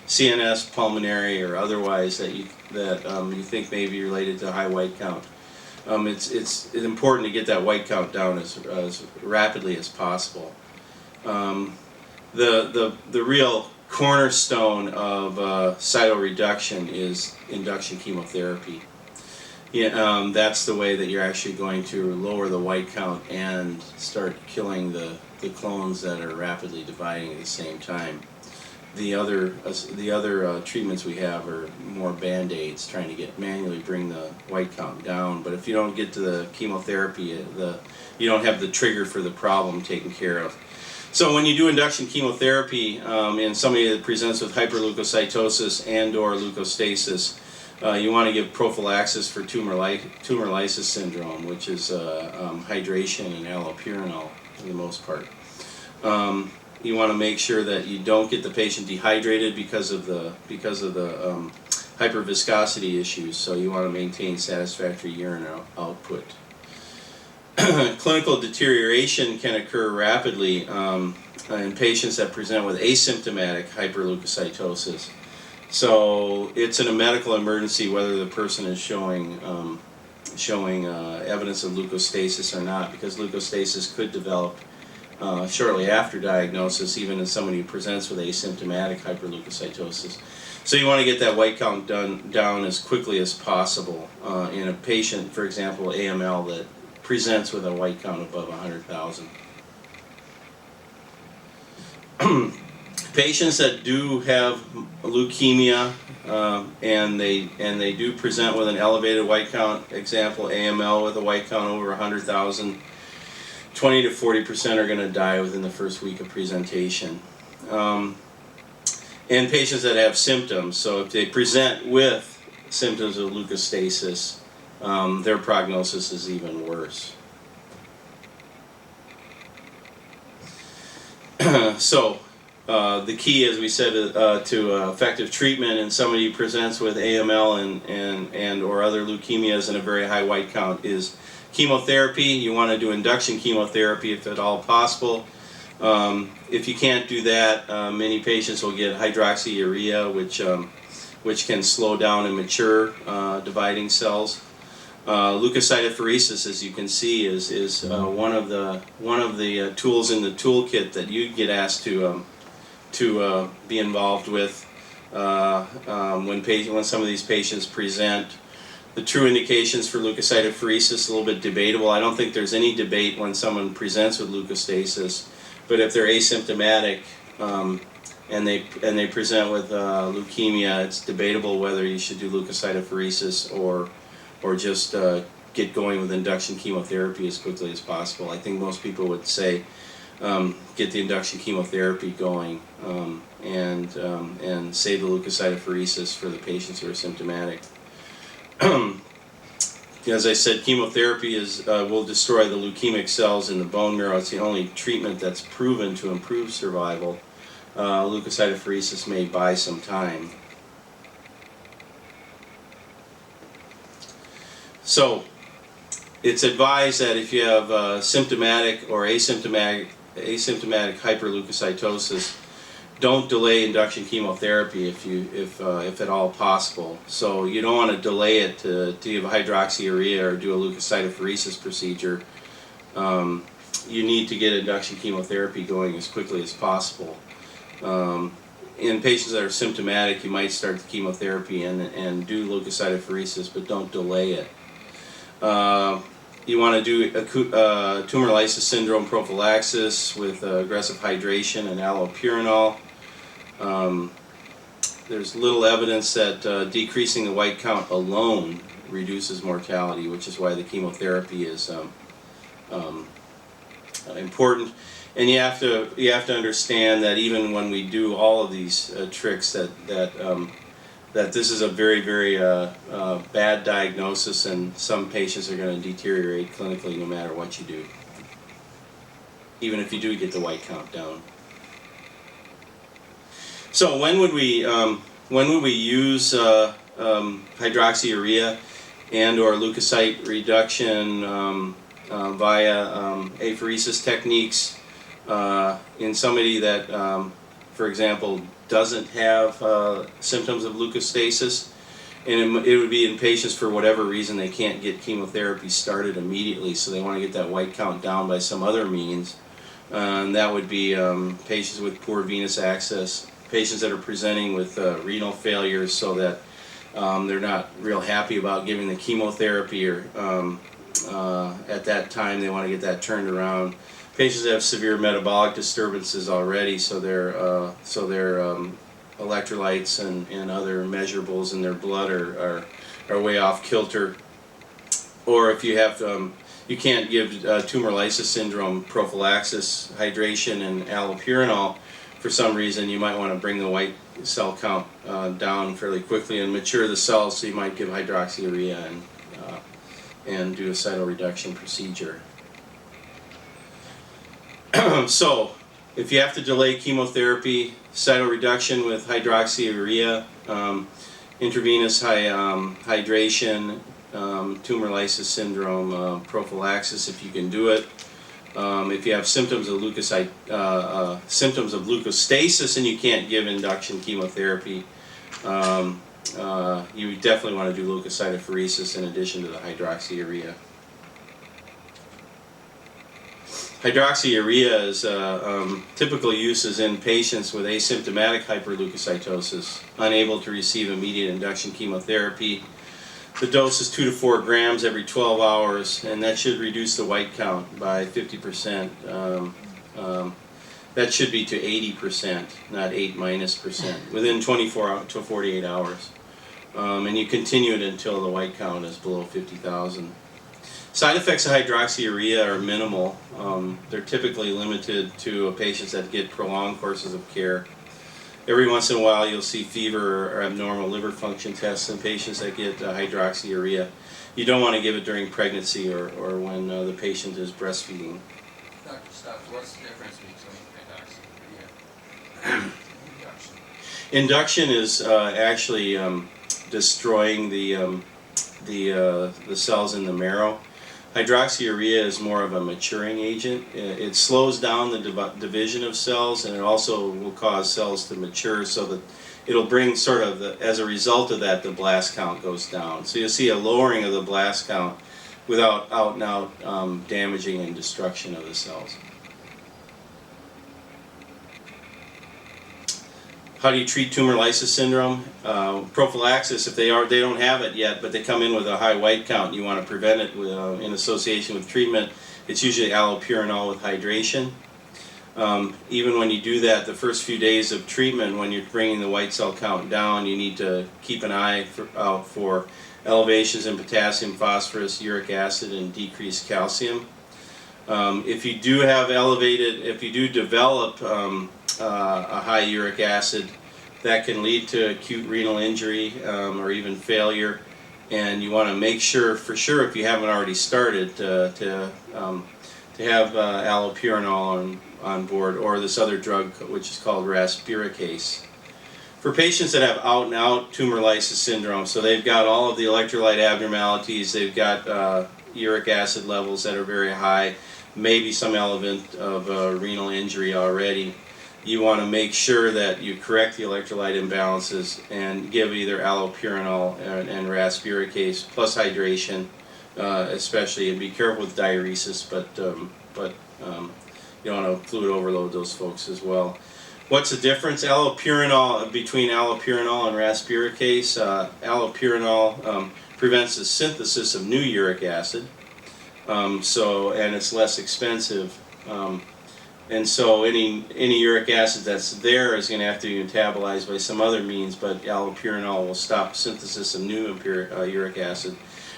CNS, pulmonary, or otherwise that you think may be related to high white count. It's important to get that white count down as rapidly as possible. The real cornerstone of cytoreduction is induction chemotherapy. Yeah, that's the way that you're actually going to lower the white count and start killing the clones that are rapidly dividing at the same time. The other treatments we have are more band-aids, trying to manually bring the white count down. But if you don't get to the chemotherapy, you don't have the trigger for the problem taken care of. So when you do induction chemotherapy in somebody that presents with hyperleukocytosis and/or leukostasis, you want to give prophylaxis for tumor lysis syndrome, which is hydration and allopurinol for the most part. You want to make sure that you don't get the patient dehydrated because of the hyperviscosity issues. So you want to maintain satisfactory urine output. Clinical deterioration can occur rapidly in patients that present with asymptomatic hyperleukocytosis. So it's a medical emergency whether the person is showing evidence of leukostasis or not, because leukostasis could develop shortly after diagnosis, even in somebody who presents with asymptomatic hyperleukocytosis. So you want to get that white count down as quickly as possible in a patient, for example, AML, that presents with a white count above 100,000. Patients that do have leukemia and they do present with an elevated white count, example AML with a white count over 100,000, 20 to 40% are going to die within the first week of presentation. And patients that have symptoms, so if they present with symptoms of leukostasis, their prognosis is even worse. So the key, as we said, to effective treatment in somebody who presents with AML and or other leukemias and a very high white count is chemotherapy. You want to do induction chemotherapy if at all possible. If you can't do that, many patients will get hydroxyurea, which can slow down and mature dividing cells. Leukocytophoresis, as you can see, is one of the tools in the toolkit that you get asked to be involved with when some of these patients present. The true indications for leukocytophoresis a little bit debatable. I don't think there's any debate when someone presents with leukostasis, but if they're asymptomatic and they present with leukemia, it's debatable whether you should do leukocytophoresis or just get going with induction chemotherapy as quickly as possible. I think most people would say get the induction chemotherapy going and save the leukocytophoresis for the patients who are symptomatic. As I said, chemotherapy will destroy the leukemic cells in the bone marrow. It's the only treatment that's proven to improve survival. Leukocytophoresis may buy some time. So it's advised that if you have symptomatic or asymptomatic hyperleukocytosis, don't delay induction chemotherapy if at all possible. So you don't want to delay it to give hydroxyurea or do a leukocytophoresis procedure. You need to get induction chemotherapy going as quickly as possible. In patients that are symptomatic, you might start the chemotherapy and do leukocytophoresis, but don't delay it. You want to do acute tumor lysis syndrome prophylaxis with aggressive hydration and allopurinol. There's little evidence that decreasing the white count alone reduces mortality, which is why the chemotherapy is important. And you have to understand that even when we do all of these tricks, that this is a very, very bad diagnosis, and some patients are going to deteriorate clinically no matter what you do, even if you do get the white count down. So when would we use hydroxyurea and or leukocyte reduction via apheresis techniques in somebody that, for example, doesn't have symptoms of leukostasis, and it would be in patients for whatever reason they can't get chemotherapy started immediately, so they want to get that white count down by some other means. And that would be patients with poor venous access, patients that are presenting with renal failures, so that they're not real happy about giving the chemotherapy, or at that time they want to get that turned around. Patients that have severe metabolic disturbances already, so their electrolytes and other measurables in their blood are way off kilter. Or if you have you can't give tumor lysis syndrome prophylaxis, hydration, and allopurinol for some reason, you might want to bring the white cell count down fairly quickly and mature the cells, so you might give hydroxyurea and do a cytoreduction procedure. So, if you have to delay chemotherapy, cytoreduction with hydroxyurea, intravenous hydration, tumor lysis syndrome prophylaxis, if you can do it. If you have symptoms of leukostasis and you can't give induction chemotherapy, you definitely want to do leukocytophoresis in addition to the hydroxyurea. Hydroxyurea is typical use is in patients with asymptomatic hyperleukocytosis, unable to receive immediate induction chemotherapy. The dose is 2 to 4 grams every 12 hours, and that should reduce the white count by 50%. That should be to 80%, not 8-% within 24 to 48 hours. And you continue it until the white count is below 50,000. Side effects of hydroxyurea are minimal. They're typically limited to patients that get prolonged courses of care. Every once in a while you'll see fever or abnormal liver function tests in patients that get hydroxyurea. You don't want to give it during pregnancy or when the patient is breastfeeding. Dr. Stubbs, what's the difference between hydroxyurea and induction? Induction is actually destroying the cells in the marrow. Hydroxyurea is more of a maturing agent. It slows down the division of cells, and it also will cause cells to mature, so that it'll bring sort of, as a result of that, the blast count goes down. So you'll see a lowering of the blast count without out and out damaging and destruction of the cells. How do you treat tumor lysis syndrome? Prophylaxis, if they don't have it yet, but they come in with a high white count, you want to prevent it in association with treatment. It's usually allopurinol with hydration. Even when you do that, the first few days of treatment, when you're bringing the white cell count down, you need to keep an eye out for elevations in potassium, phosphorus, uric acid, and decreased calcium. If you do develop a high uric acid, that can lead to acute renal injury or even failure, and you want to make sure, for sure, if you haven't already started, to have allopurinol on board, or this other drug which is called rasburicase. For patients that have out and out tumor lysis syndrome, so they've got all of the electrolyte abnormalities, they've got uric acid levels that are very high, maybe some element of renal injury already, you want to make sure that you correct the electrolyte imbalances and give either allopurinol and rasburicase plus hydration, especially, and be careful with diuresis, but you don't want to fluid overload those folks as well. What's the difference between allopurinol and rasburicase? Allopurinol prevents the synthesis of new uric acid, and it's less expensive. And so any uric acid that's there is going to have to be metabolized by some other means, but allopurinol will stop synthesis of new uric acid.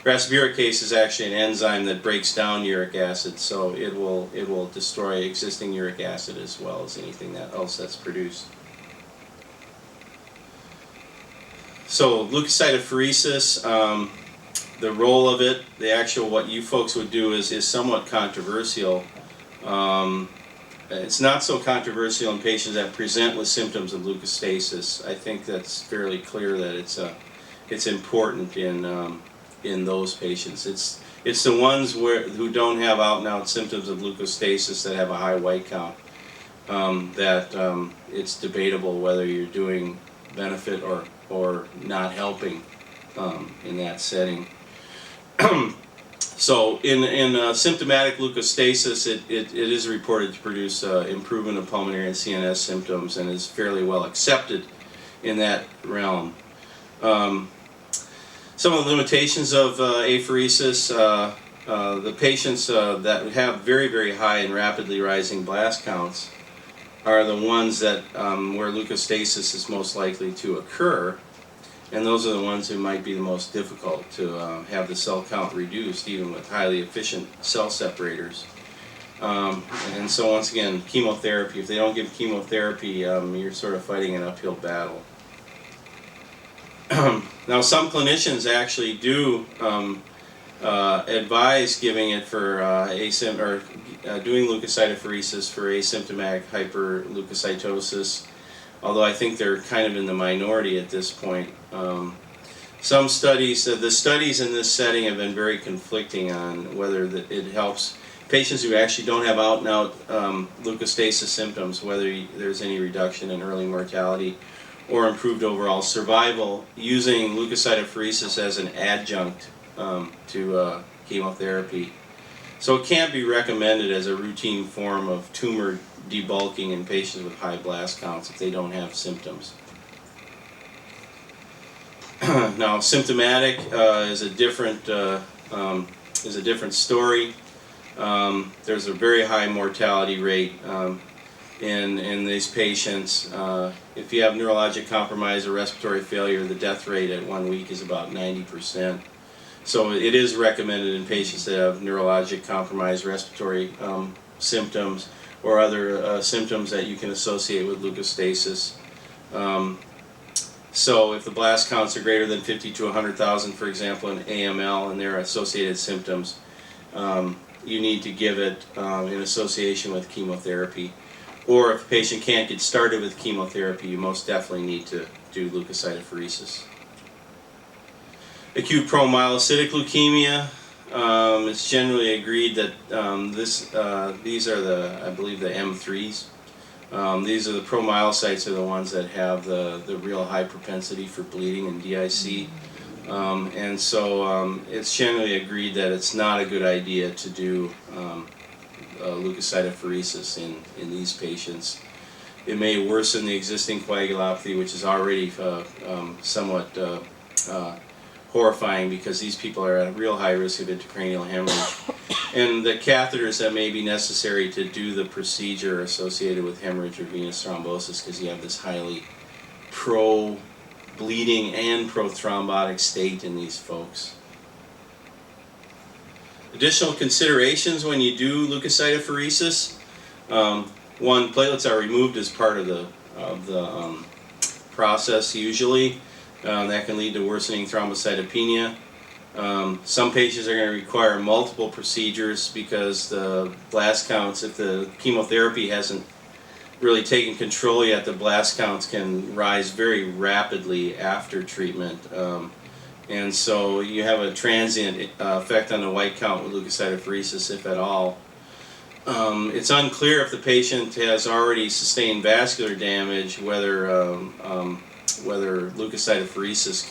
Rasburicase is actually an enzyme that breaks down uric acid, so it will destroy existing uric acid as well as anything else that's produced. So leukocytophoresis, the role of it, what you folks would do is somewhat controversial. It's not so controversial in patients that present with symptoms of leukostasis. I think that's fairly clear that it's important in those patients. It's the ones who don't have out and out symptoms of leukostasis that have a high white count. that it's debatable whether you're doing benefit or not helping in that setting. So in symptomatic leukostasis, it is reported to produce improvement of pulmonary and CNS symptoms and is fairly well accepted in that realm. Some of the limitations of apheresis, the patients that have very, very high and rapidly rising blast counts are the ones that where leukostasis is most likely to occur, and those are the ones who might be the most difficult to have the cell count reduced, even with highly efficient cell separators. And so once again, chemotherapy, if they don't give chemotherapy, you're sort of fighting an uphill battle. Now some clinicians actually do advise giving it for doing leukocytophoresis for asymptomatic hyperleukocytosis, although I think they're kind of in the minority at this point. Some studies, the studies in this setting have been very conflicting on whether it helps patients who actually don't have out-and-out leukostasis symptoms, whether there's any reduction in early mortality or improved overall survival using leukocytophoresis as an adjunct to chemotherapy. So it can't be recommended as a routine form of tumor debulking in patients with high blast counts if they don't have symptoms. Now, symptomatic is a different story. There's a very high mortality rate in these patients. If you have neurologic compromise or respiratory failure, the death rate at 1 week is about 90%. So it is recommended in patients that have neurologic compromise, respiratory symptoms, or other symptoms that you can associate with leukostasis. So if the blast counts are greater than 50 to 100,000, for example, in AML and their associated symptoms, you need to give it in association with chemotherapy. Or if the patient can't get started with chemotherapy, you most definitely need to do leukocytophoresis. Acute promyelocytic leukemia, it's generally agreed that these are I believe the M3s. These are the promyelocytes are the ones that have the real high propensity for bleeding in DIC. And so it's generally agreed that it's not a good idea to do leukocytophoresis in these patients. It may worsen the existing coagulopathy, which is already somewhat horrifying because these people are at a real high risk of intracranial hemorrhage. And the catheters that may be necessary to do the procedure are associated with hemorrhage or venous thrombosis because you have this highly pro-bleeding and pro-thrombotic state in these folks. Additional considerations when you do leukocytophoresis. One, platelets are removed as part of the process usually. That can lead to worsening thrombocytopenia. Some patients are going to require multiple procedures because the blast counts, if the chemotherapy hasn't really taken control yet, the blast counts can rise very rapidly after treatment. And so you have a transient effect on the white count with leukocytophoresis, if at all. It's unclear if the patient has already sustained vascular damage, whether leukocytophoresis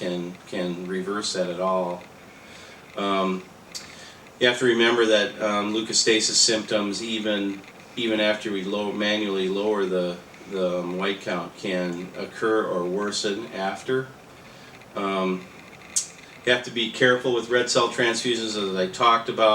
can reverse that at all. You have to remember that leukostasis symptoms, even after we manually lower the white count, can occur or worsen after. You have to be careful with red cell transfusions, as I talked about.